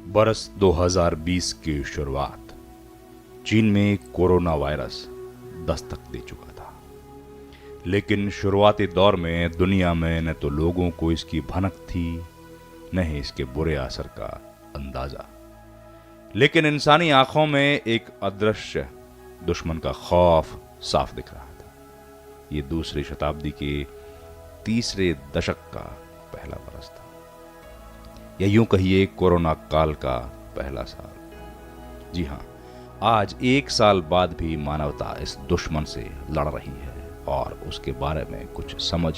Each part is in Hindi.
बरस 2020 की शुरुआत चीन में कोरोना वायरस दस्तक दे चुका था। लेकिन शुरुआती दौर में दुनिया में न तो लोगों को इसकी भनक थी, न ही इसके बुरे असर का अंदाजा। लेकिन इंसानी आंखों में एक अदृश्य दुश्मन का खौफ साफ दिख रहा था। ये दूसरी शताब्दी के तीसरे दशक का पहला बरस था, या यूं कहिए कोरोना काल का पहला साल। जी हां, आज 1 साल बाद भी मानवता इस दुश्मन से लड़ रही है और उसके बारे में कुछ समझ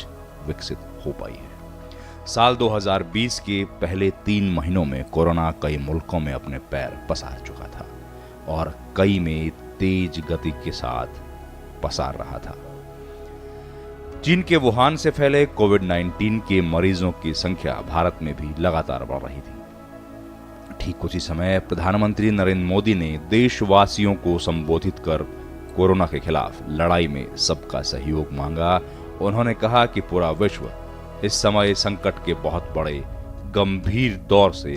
विकसित हो पाई है। साल 2020 के पहले 3 महीनों में कोरोना कई मुल्कों में अपने पैर पसार चुका था और कई में तेज गति के साथ पसार रहा था। चीन के वुहान से फैले कोविड-19 के मरीजों की संख्या भारत में भी लगातार बढ़ रही थी। ठीक उसी समय प्रधानमंत्री नरेंद्र मोदी ने देशवासियों को संबोधित कर कोरोना के खिलाफ लड़ाई में सबका सहयोग मांगा। उन्होंने कहा कि पूरा विश्व इस समय संकट के बहुत बड़े गंभीर दौर से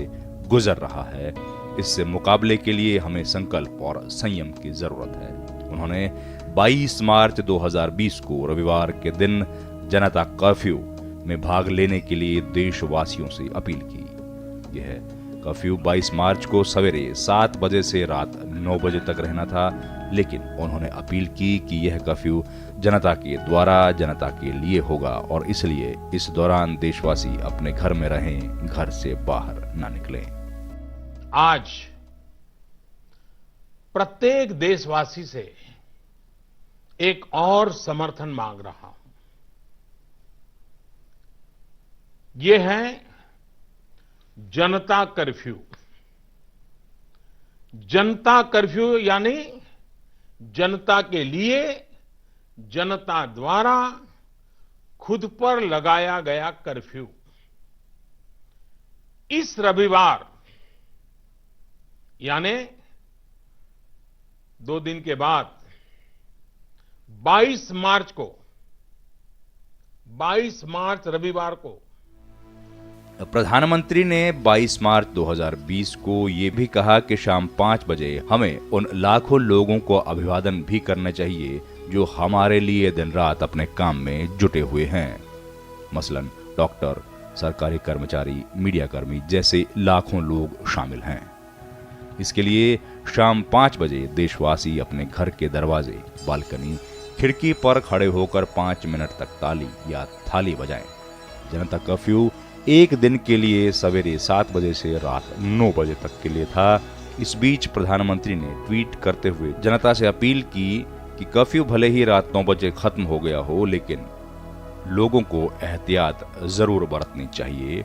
गुजर रहा है। इससे मुकाबले के लिए हमें संकल्प और संयम की जरूरत है। उन्होंने 22 मार्च 2020 को रविवार के दिन जनता कर्फ्यू में भाग लेने के लिए देशवासियों से अपील की। यह कर्फ्यू 22 मार्च को सवेरे 7 बजे से रात 9 बजे तक रहना था, लेकिन उन्होंने अपील की कि यह कर्फ्यू जनता के द्वारा जनता के लिए होगा और इसलिए इस दौरान देशवासी अपने घर में रहें, घर से बाहर ना निकलें। आज प्रत्येक देशवासी से एक और समर्थन मांग रहा हूं। यह है जनता कर्फ्यू। जनता कर्फ्यू यानी जनता के लिए, जनता द्वारा खुद पर लगाया गया कर्फ्यू। इस रविवार यानी 2 दिन के बाद 22 मार्च रविवार को प्रधानमंत्री ने 22 मार्च 2020 को ये भी कहा कि शाम 5 बजे हमें उन लाखों लोगों को अभिवादन भी करना चाहिए जो हमारे लिए दिन रात अपने काम में जुटे हुए हैं। मसलन डॉक्टर, सरकारी कर्मचारी, मीडियाकर्मी जैसे लाखों लोग शामिल हैं। इसके लिए शाम 5 बजे देशवासी अपने घर के दरवाजे, बालकनी, खिड़की पर खड़े होकर 5 मिनट तक ताली या थाली बजाएं। जनता कर्फ्यू 1 दिन के लिए सवेरे 7 बजे से रात 9 बजे तक के लिए था। इस बीच प्रधानमंत्री ने ट्वीट करते हुए जनता से अपील की कि कर्फ्यू भले ही रात 9 बजे खत्म हो गया हो, लेकिन लोगों को एहतियात जरूर बरतनी चाहिए।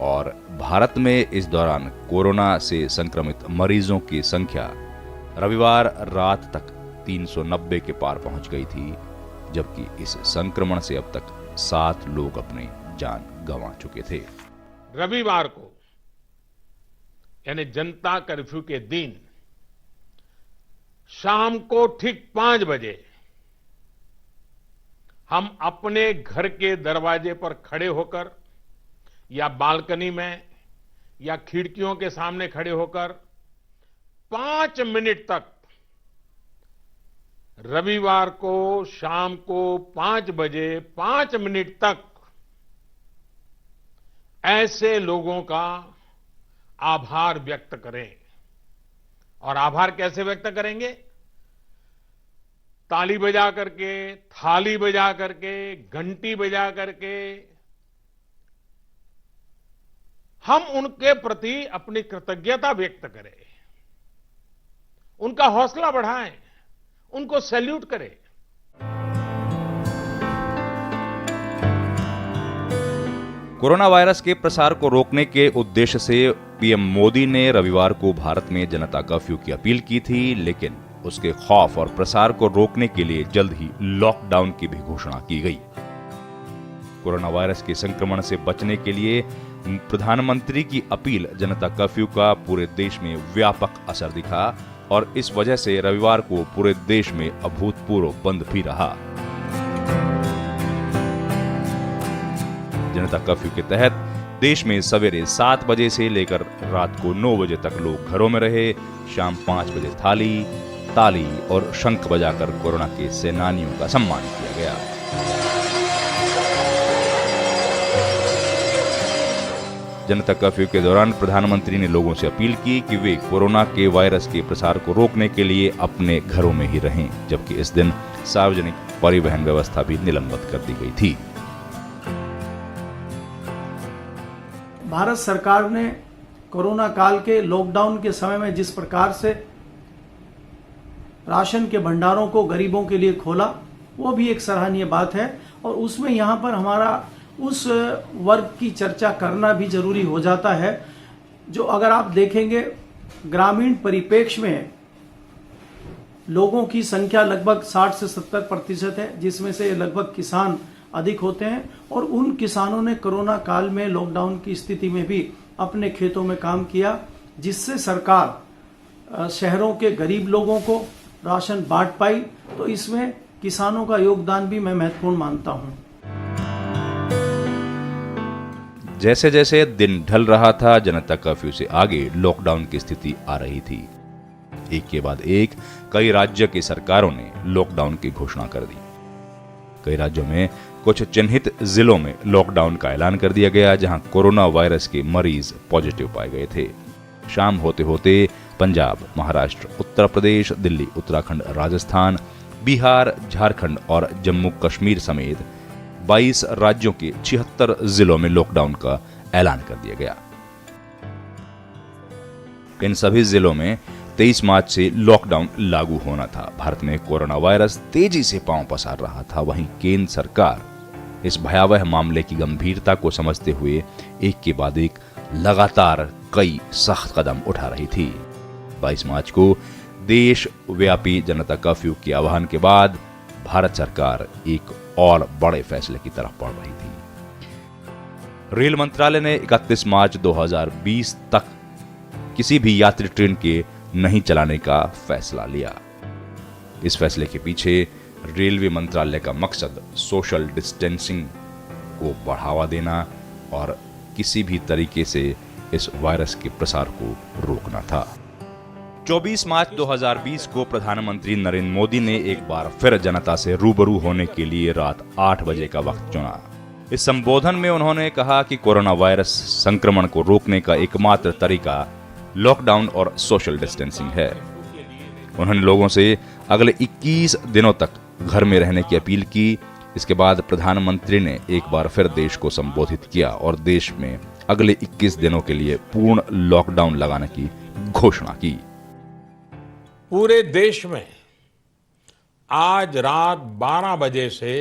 और भारत में इस दौरान कोरोना से संक्रमित मरीजों की संख्या रविवार रात तक 390 के पार पहुंच गई थी, जबकि इस संक्रमण से अब तक 7 लोग अपनी जान गंवा चुके थे। रविवार को यानी जनता कर्फ्यू के दिन शाम को ठीक 5 बजे हम अपने घर के दरवाजे पर खड़े होकर या बालकनी में या खिड़कियों के सामने खड़े होकर 5 मिनट तक, रविवार को शाम को 5 बजे 5 मिनट तक ऐसे लोगों का आभार व्यक्त करें। और आभार कैसे व्यक्त करेंगे? ताली बजा करके, थाली बजा करके, घंटी बजा करके हम उनके प्रति अपनी कृतज्ञता व्यक्त करें, उनका हौसला बढ़ाएं, उनको सैल्यूट करें। कोरोना वायरस के प्रसार को रोकने के उद्देश्य से पीएम मोदी ने रविवार को भारत में जनता कर्फ्यू की अपील की थी, लेकिन उसके खौफ और प्रसार को रोकने के लिए जल्द ही लॉकडाउन की भी घोषणा की गई। कोरोना वायरस के संक्रमण से बचने के लिए प्रधानमंत्री की अपील जनता कर्फ्यू का पूरे देश में व्यापक असर दिखा और इस वजह से रविवार को पूरे देश में अभूतपूर्व बंद भी रहा। जनता कर्फ्यू के तहत देश में सवेरे 7 बजे से लेकर रात को 9 बजे तक लोग घरों में रहे। शाम 5 बजे थाली, ताली और शंख बजाकर कोरोना के सेनानियों का सम्मान किया गया। जनता कर्फ्यू के दौरान प्रधानमंत्री ने लोगों से अपील की कि वे कोरोना के वायरस के प्रसार को रोकने के लिए अपने घरों में ही रहें, जबकि इस दिन सार्वजनिक परिवहन व्यवस्था भी निलंबित कर दी गई थी। भारत सरकार ने कोरोना काल के लॉकडाउन के समय में जिस प्रकार से राशन के भंडारों को गरीबों के लिए खोला, वो भी एक सराहनीय बात है। और उसमें यहाँ पर हमारा उस वर्ग की चर्चा करना भी जरूरी हो जाता है जो, अगर आप देखेंगे, ग्रामीण परिप्रेक्ष्य में लोगों की संख्या लगभग 60 से 70% है, जिसमें से लगभग किसान अधिक होते हैं। और उन किसानों ने कोरोना काल में लॉकडाउन की स्थिति में भी अपने खेतों में काम किया, जिससे सरकार शहरों के गरीब लोगों को राशन बांट पाई। तो इसमें किसानों का योगदान भी मैं महत्वपूर्ण मानता हूं। जैसे जैसे दिन ढल रहा था, जनता कर्फ्यू से आगे लॉकडाउन की स्थिति आ रही थी। एक के बाद एक कई राज्य की सरकारों ने लॉकडाउन की घोषणा कर दी। कई राज्यों में कुछ चिन्हित जिलों में लॉकडाउन का ऐलान कर दिया गया, जहां कोरोना वायरस के मरीज पॉजिटिव पाए गए थे। शाम होते होते पंजाब, महाराष्ट्र, उत्तर प्रदेश, दिल्ली, उत्तराखंड, राजस्थान, बिहार, झारखंड और जम्मू कश्मीर समेत 22 राज्यों के 76 जिलों में लॉकडाउन का ऐलान कर दिया गया। इन सभी जिलों में 23 मार्च से लॉकडाउन लागू होना था। भारत में कोरोना वायरस तेजी से पांव पसार रहा था। वहीं केंद्र सरकार इस भयावह मामले की गंभीरता को समझते हुए एक के बाद एक लगातार कई सख्त कदम उठा रही थी। 22 मार्च को देशव्यापी जनता कर्फ्यू के आह्वान के बाद भारत सरकार एक और बड़े फैसले की तरफ बढ़ रही थी। रेल मंत्रालय ने 31 मार्च 2020 तक किसी भी यात्री ट्रेन के नहीं चलाने का फैसला लिया। इस फैसले के पीछे रेलवे मंत्रालय का मकसद सोशल डिस्टेंसिंग को बढ़ावा देना और किसी भी तरीके से इस वायरस के प्रसार को रोकना था। 24 मार्च 2020 को प्रधानमंत्री नरेंद्र मोदी ने एक बार फिर जनता से रूबरू होने के लिए रात 8 बजे का वक्त चुना। इस संबोधन में उन्होंने कहा कि कोरोना वायरस संक्रमण को रोकने का एकमात्र तरीका लॉकडाउन और सोशल डिस्टेंसिंग है। उन्होंने लोगों से अगले 21 दिनों तक घर में रहने की अपील की। इसके बाद प्रधानमंत्री ने एक बार फिर देश को संबोधित किया और देश में अगले 21 दिनों के लिए पूर्ण लॉकडाउन लगाने की घोषणा की। पूरे देश में आज रात 12 बजे से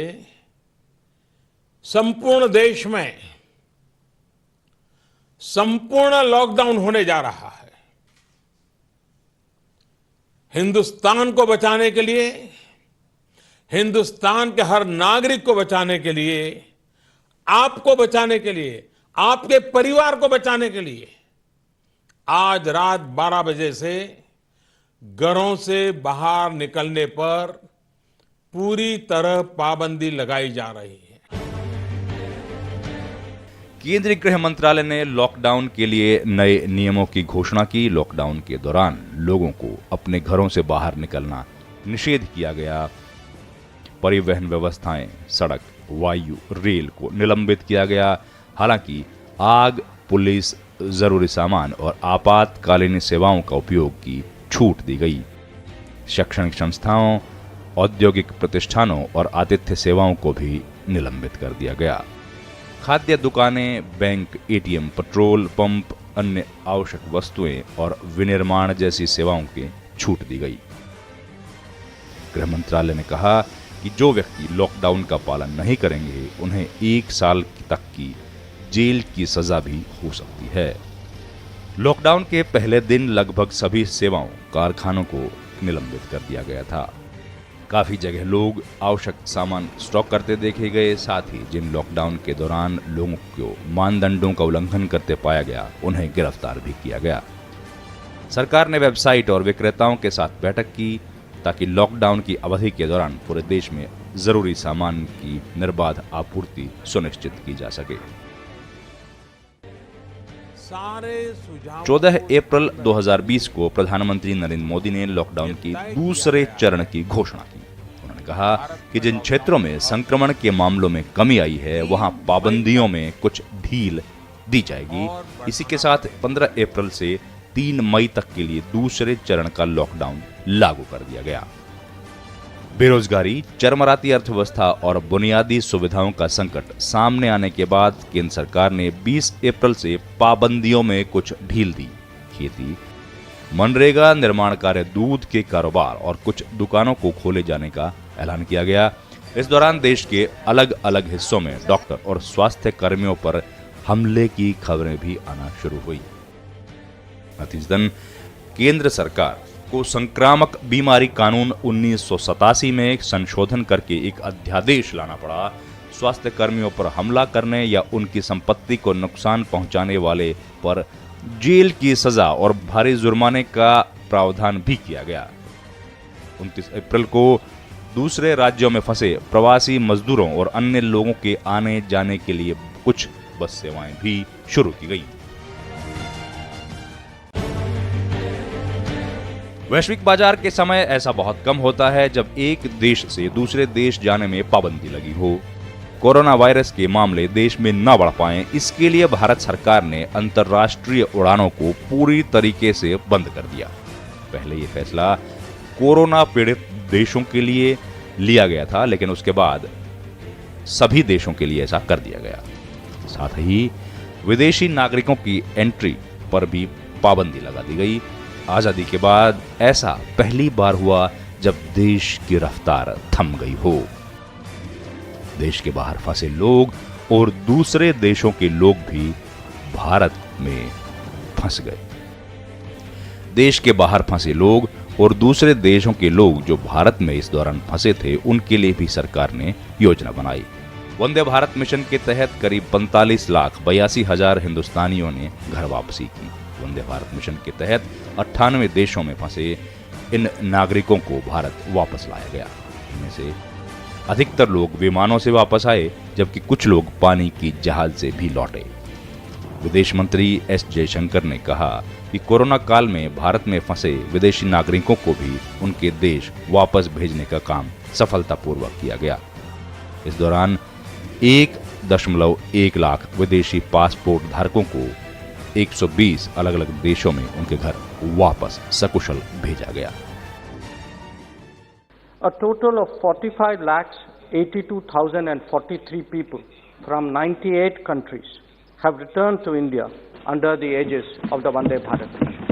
संपूर्ण देश में संपूर्ण लॉकडाउन होने जा रहा है। हिंदुस्तान को बचाने के लिए, हिंदुस्तान के हर नागरिक को बचाने के लिए, आपको बचाने के लिए, आपके परिवार को बचाने के लिए आज रात 12 बजे से घरों से बाहर निकलने पर पूरी तरह पाबंदी लगाई जा रही है। केंद्रीय गृह मंत्रालय ने लॉकडाउन के लिए नए नियमों की घोषणा की। लॉकडाउन के दौरान लोगों को अपने घरों से बाहर निकलना निषेध किया गया। परिवहन व्यवस्थाएं, सड़क, वायु, रेल को निलंबित किया गया। हालांकि आग, पुलिस, जरूरी सामान और आपातकालीन सेवाओं का उपयोग की छूट दी गई। शैक्षणिक संस्थाओं, औद्योगिक प्रतिष्ठानों और आतिथ्य सेवाओं को भी निलंबित कर दिया गया। खाद्य दुकानें, बैंक, एटीएम, पेट्रोल पंप, अन्य आवश्यक वस्तुएं और विनिर्माण जैसी सेवाओं की छूट दी गई। गृह मंत्रालय ने कहा कि जो व्यक्ति लॉकडाउन का पालन नहीं करेंगे उन्हें 1 साल तक की जेल की सजा भी हो सकती है। लॉकडाउन के पहले दिन लगभग सभी सेवाओं, कारखानों को निलंबित कर दिया गया था। काफी जगह लोग आवश्यक सामान स्टॉक करते देखे गए। साथ ही जिन लॉकडाउन के दौरान लोगों को मानदंडों का उल्लंघन करते पाया गया उन्हें गिरफ्तार भी किया गया। सरकार ने वेबसाइट और विक्रेताओं के साथ बैठक की ताकि लॉकडाउन की अवधि के दौरान पूरे देश में जरूरी सामान की निर्बाध आपूर्ति सुनिश्चित की जा सके। सारे सुझाव 14 अप्रैल 2020 को प्रधानमंत्री नरेंद्र मोदी ने लॉकडाउन की दूसरे चरण की घोषणा की। उन्होंने कहा कि जिन क्षेत्रों में संक्रमण के मामलों में कमी आई है वहां पाबंदियों में कुछ ढील दी जाएगी। इसी के साथ 15 अप्रैल से 3 मई तक के लिए दूसरे चरण का लॉकडाउन लागू कर दिया गया। बेरोजगारी, चरमराती अर्थव्यवस्था और बुनियादी सुविधाओं का संकट सामने आने के बाद केंद्र सरकार ने 20 अप्रैल से पाबंदियों में कुछ ढील दी। खेती, मनरेगा, निर्माण कार्य, दूध के कारोबार और कुछ दुकानों को खोले जाने का ऐलान किया गया। इस दौरान देश के अलग अलग हिस्सों में डॉक्टर और स्वास्थ्य कर्मियों पर हमले की खबरें भी आना शुरू हुई। नतीजतन केंद्र सरकार को संक्रामक बीमारी कानून 1987 में संशोधन करके एक अध्यादेश लाना पड़ा। स्वास्थ्य कर्मियों पर हमला करने या उनकी संपत्ति को नुकसान पहुंचाने वाले पर जेल की सजा और भारी जुर्माने का प्रावधान भी किया गया। 29 अप्रैल को दूसरे राज्यों में फंसे प्रवासी मजदूरों और अन्य लोगों के आने जाने के लिए कुछ बस सेवाएं भी शुरू की गई। वैश्विक बाजार के समय ऐसा बहुत कम होता है जब एक देश से दूसरे देश जाने में पाबंदी लगी हो। कोरोना वायरस के मामले देश में न बढ़ पाएं, इसके लिए भारत सरकार ने अंतर्राष्ट्रीय उड़ानों को पूरी तरीके से बंद कर दिया। पहले ये फैसला कोरोना पीड़ित देशों के लिए लिया गया था, लेकिन उसके बाद सभी देशों के लिए ऐसा कर दिया गया। साथ ही विदेशी नागरिकों की एंट्री पर भी पाबंदी लगा दी गई। आजादी के बाद ऐसा पहली बार हुआ जब देश की रफ्तार थम गई हो। देश के बाहर फंसे लोग और दूसरे देशों के लोग भी भारत में फंस गए। देश के बाहर फंसे लोग और दूसरे देशों के लोग जो भारत में इस दौरान फंसे थे, उनके लिए भी सरकार ने योजना बनाई। वंदे भारत मिशन के तहत करीब 45,82,000 हिंदुस्तानियों ने घर वापसी की। वंदे भारत मिशन के तहत 98 देशों में फंसे इन नागरिकों को भारत वापस लाया गया। इनमें से अधिकतर लोग विमानों से वापस आए, जबकि कुछ लोग पानी की जहाज से भी लौटे। विदेश मंत्री एस जयशंकर ने कहा कि कोरोना काल में भारत में फंसे विदेशी नागरिकों को भी उनके देश वापस भेजने का काम सफलतापूर्वक किया गया। इस दौरान 1.1 लाख विदेशी पासपोर्ट धारकों को 120 अलग अलग देशों में उनके घर वापस सकुशल भेजा गया। A total of 45,82,043 people from 98 countries have returned to India under the aegis of the Vande Bharat mission.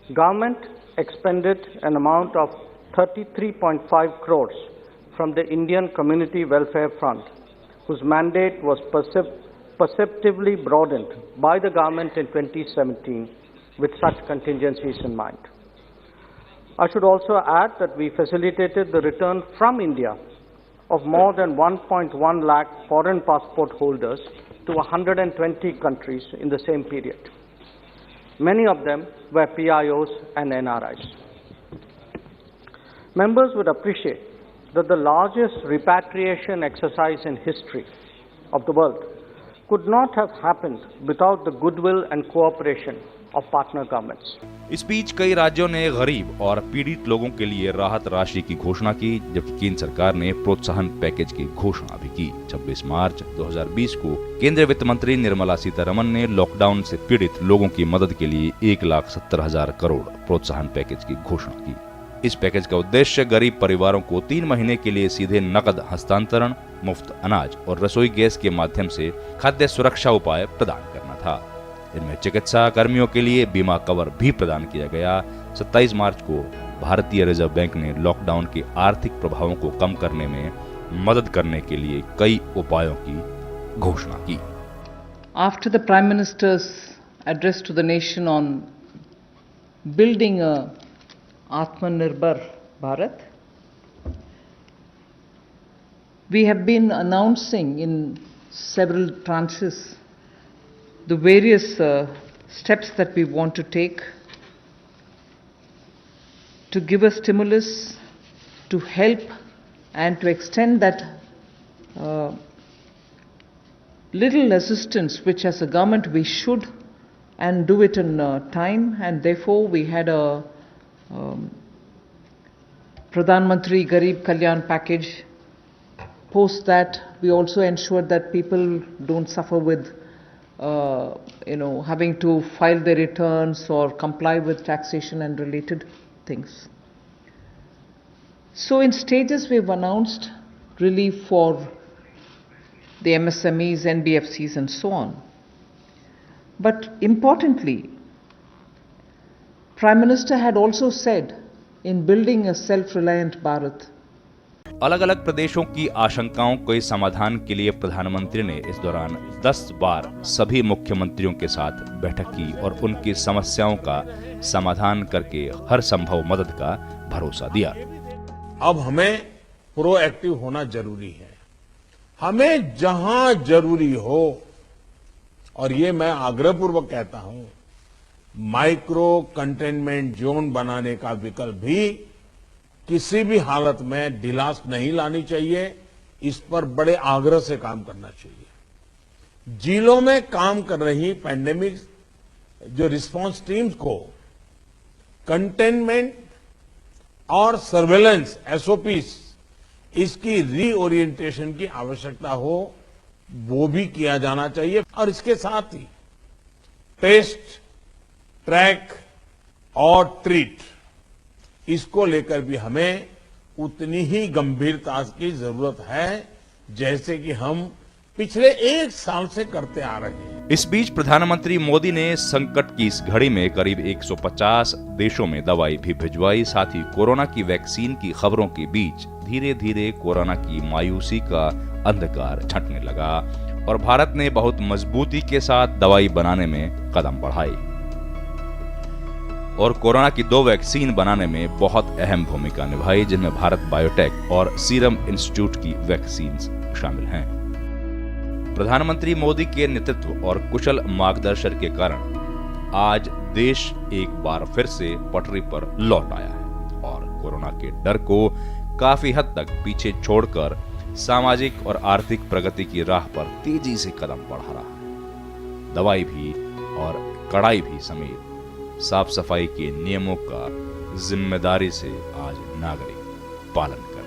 Government expended an amount of 33.5 crores from the Indian Community Welfare Fund, whose mandate was perceptively broadened by the government in 2017 with such contingencies in mind. I should also add that we facilitated the return from India of more than 1.1 lakh foreign passport holders to 120 countries in the same period. Many of them were PIOs and NRIs. Members would appreciate that the largest repatriation exercise in history of the world could not have happened without the goodwill and cooperation of partner governments. इस बीच कई राज्यों ने गरीब और पीड़ित लोगों के लिए राहत राशि की घोषणा की, जबकि केंद्र सरकार ने प्रोत्साहन पैकेज की घोषणा भी की। 26 मार्च 2020 को केंद्रीय वित्त मंत्री निर्मला सीतारमण ने लॉकडाउन से पीड़ित लोगों की मदद के लिए 1,70,000 करोड़ प्रोत्साहन पैकेज की घोषणा की। इस पैकेज का उद्देश्य गरीब परिवारों को 3 महीने के लिए सीधे नकद हस्तांतरण, मुफ्त अनाज और रसोई गैस के माध्यम से खाद्य सुरक्षा उपाय प्रदान करना था। इनमें चिकित्सा कर्मियों के लिए बीमा कवर भी प्रदान किया गया। 27 मार्च को भारतीय रिजर्व बैंक ने लॉकडाउन के आर्थिक प्रभावों को कम करने में मदद करने के लिए कई उपायों की घोषणा की। After the Prime Minister's address to the nation on building a Atmanirbhar Bharat, we have been announcing in several tranches the various steps that we want to take to give a stimulus, to help and to extend that little assistance, which as a government we should and do it in time, and therefore we had a Pradhan Mantri Garib Kalyan package. Post that, we also ensured that people don't suffer with having to file their returns or comply with taxation and related things. So in stages we've announced relief for the MSMEs, NBFCs and so on. But importantly, Prime Minister had also said in building a self-reliant Bharat, अलग अलग प्रदेशों की आशंकाओं के समाधान के लिए प्रधानमंत्री ने इस दौरान 10 बार सभी मुख्यमंत्रियों के साथ बैठक की और उनकी समस्याओं का समाधान करके हर संभव मदद का भरोसा दिया। अब हमें प्रोएक्टिव होना जरूरी है। हमें जहां जरूरी हो, और ये मैं आग्रहपूर्वक कहता हूं, माइक्रो कंटेनमेंट जोन बनाने का विकल्प भी किसी भी हालत में ढिलास नहीं लानी चाहिए। इस पर बड़े आग्रह से काम करना चाहिए। जिलों में काम कर रही पैंडेमिक जो रिस्पांस टीम्स को कंटेनमेंट और सर्वेलेंस एसओपीस इसकी रीओरिएंटेशन की आवश्यकता हो, वो भी किया जाना चाहिए। और इसके साथ ही टेस्ट, ट्रैक और ट्रीट, इसको लेकर भी हमें उतनी ही गंभीरता की जरूरत है जैसे कि हम पिछले 1 साल से करते आ रहे हैं। इस बीच प्रधानमंत्री मोदी ने संकट की इस घड़ी में करीब 150 देशों में दवाई भी भिजवाई। साथ ही कोरोना की वैक्सीन की खबरों के बीच धीरे धीरे कोरोना की मायूसी का अंधकार छंटने लगा और भारत ने बहुत मजबूती के साथ दवाई बनाने में कदम बढ़ाए और कोरोना की 2 वैक्सीन बनाने में बहुत अहम भूमिका निभाई, जिनमें भारत बायोटेक और सीरम इंस्टीट्यूट की वैक्सीन शामिल हैं। प्रधानमंत्री मोदी के नेतृत्व और कुशल मार्गदर्शन के कारण आज देश एक बार फिर से पटरी पर लौट आया है और कोरोना के डर को काफी हद तक पीछे छोड़कर सामाजिक और आर्थिक प्रगति की राह पर तेजी से कदम बढ़ा रहा है। दवाई भी और कड़ाई भी समेत साफ सफाई के नियमों का जिम्मेदारी से आज नागरिक पालन कर